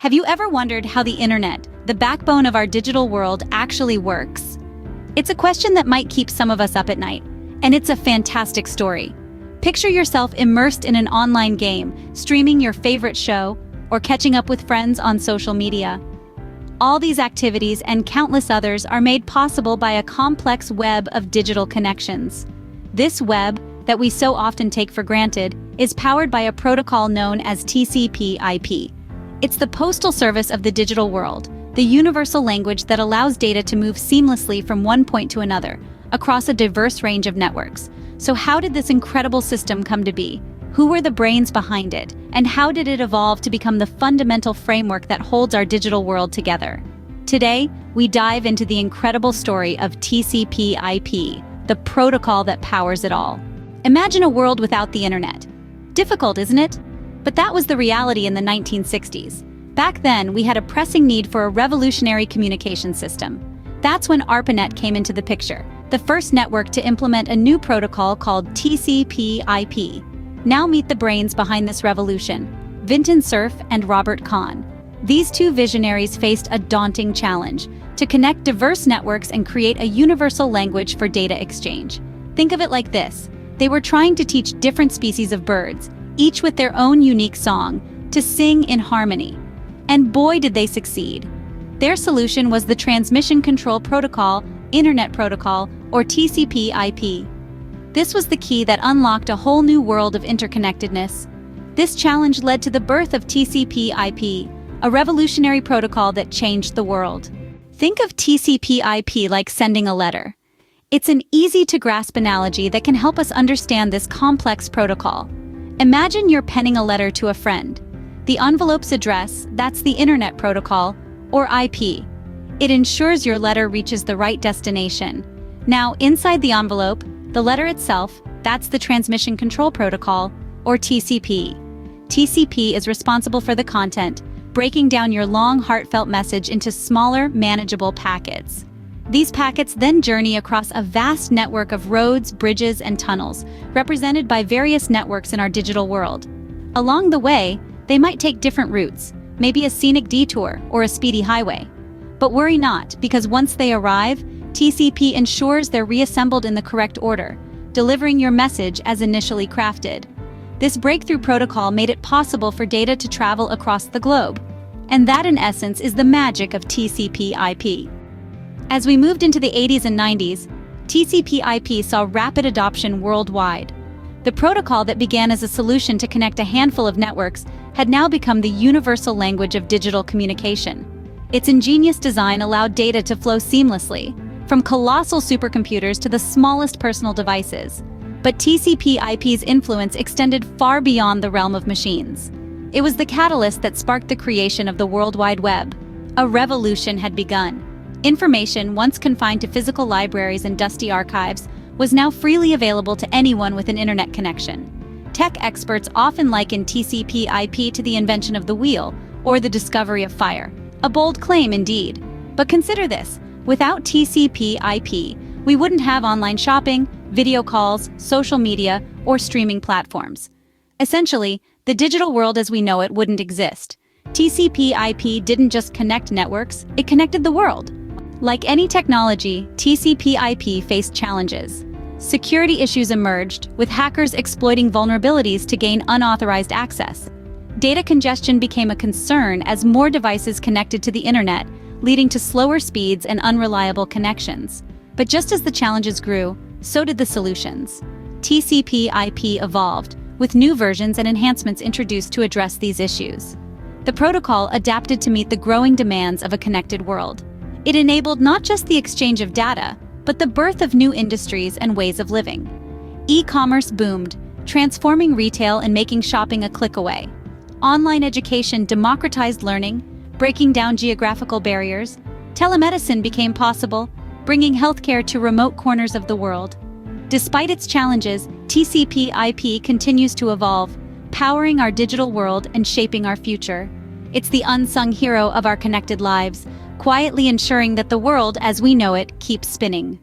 Have you ever wondered how the internet, the backbone of our digital world, actually works? It's a question that might keep some of us up at night, and it's a fantastic story. Picture yourself immersed in an online game, streaming your favorite show, or catching up with friends on social media. All these activities and countless others are made possible by a complex web of digital connections. This web, that we so often take for granted, is powered by a protocol known as TCP IP. It's the postal service of the digital world, the universal language that allows data to move seamlessly from one point to another, across a diverse range of networks. So how did this incredible system come to be? Who were the brains behind it? And how did it evolve to become the fundamental framework that holds our digital world together? Today, we dive into the incredible story of TCP IP, the protocol that powers it all. Imagine a world without the internet. Difficult, isn't it? But that was the reality in the 1960s. Back then, we had a pressing need for a revolutionary communication system. That's when ARPANET came into the picture, the first network to implement a new protocol called TCP IP. Now meet the brains behind this revolution, Vinton Cerf and Robert Kahn. These two visionaries faced a daunting challenge: to connect diverse networks and create a universal language for data exchange. Think of it like this: they were trying to teach different species of birds, each with their own unique song, to sing in harmony. And boy, did they succeed. Their solution was the Transmission Control Protocol, Internet Protocol, or TCP IP. This was the key that unlocked a whole new world of interconnectedness. This challenge led to the birth of TCP IP, a revolutionary protocol that changed the world. Think of TCP IP like sending a letter. It's an easy-to-grasp analogy that can help us understand this complex protocol. Imagine you're penning a letter to a friend. The envelope's address, that's the Internet Protocol, or IP. It ensures your letter reaches the right destination. Now, inside the envelope, the letter itself, that's the Transmission Control Protocol, or TCP. TCP is responsible for the content, breaking down your long, heartfelt message into smaller, manageable packets. These packets then journey across a vast network of roads, bridges, and tunnels, represented by various networks in our digital world. Along the way, they might take different routes, maybe a scenic detour or a speedy highway. But worry not, because once they arrive, TCP ensures they're reassembled in the correct order, delivering your message as initially crafted. This breakthrough protocol made it possible for data to travel across the globe. And that, in essence, is the magic of TCP IP. As we moved into the 80s and 90s, TCP IP saw rapid adoption worldwide. The protocol that began as a solution to connect a handful of networks had now become the universal language of digital communication. Its ingenious design allowed data to flow seamlessly, from colossal supercomputers to the smallest personal devices. But TCP IP's influence extended far beyond the realm of machines. It was the catalyst that sparked the creation of the World Wide Web. A revolution had begun. Information, once confined to physical libraries and dusty archives, was now freely available to anyone with an internet connection. Tech experts often liken TCP IP to the invention of the wheel, or the discovery of fire. A bold claim indeed. But consider this: without TCP IP, we wouldn't have online shopping, video calls, social media, or streaming platforms. Essentially, the digital world as we know it wouldn't exist. TCP IP didn't just connect networks, it connected the world. Like any technology, TCP IP faced challenges. Security issues emerged, with hackers exploiting vulnerabilities to gain unauthorized access. Data congestion became a concern as more devices connected to the internet, leading to slower speeds and unreliable connections. But just as the challenges grew, so did the solutions. TCP IP evolved, with new versions and enhancements introduced to address these issues. The protocol adapted to meet the growing demands of a connected world. It enabled not just the exchange of data, but the birth of new industries and ways of living. E-commerce boomed, transforming retail and making shopping a click away. Online education democratized learning, breaking down geographical barriers. Telemedicine became possible, bringing healthcare to remote corners of the world. Despite its challenges, TCP IP continues to evolve, powering our digital world and shaping our future. It's the unsung hero of our connected lives, quietly ensuring that the world as we know it keeps spinning.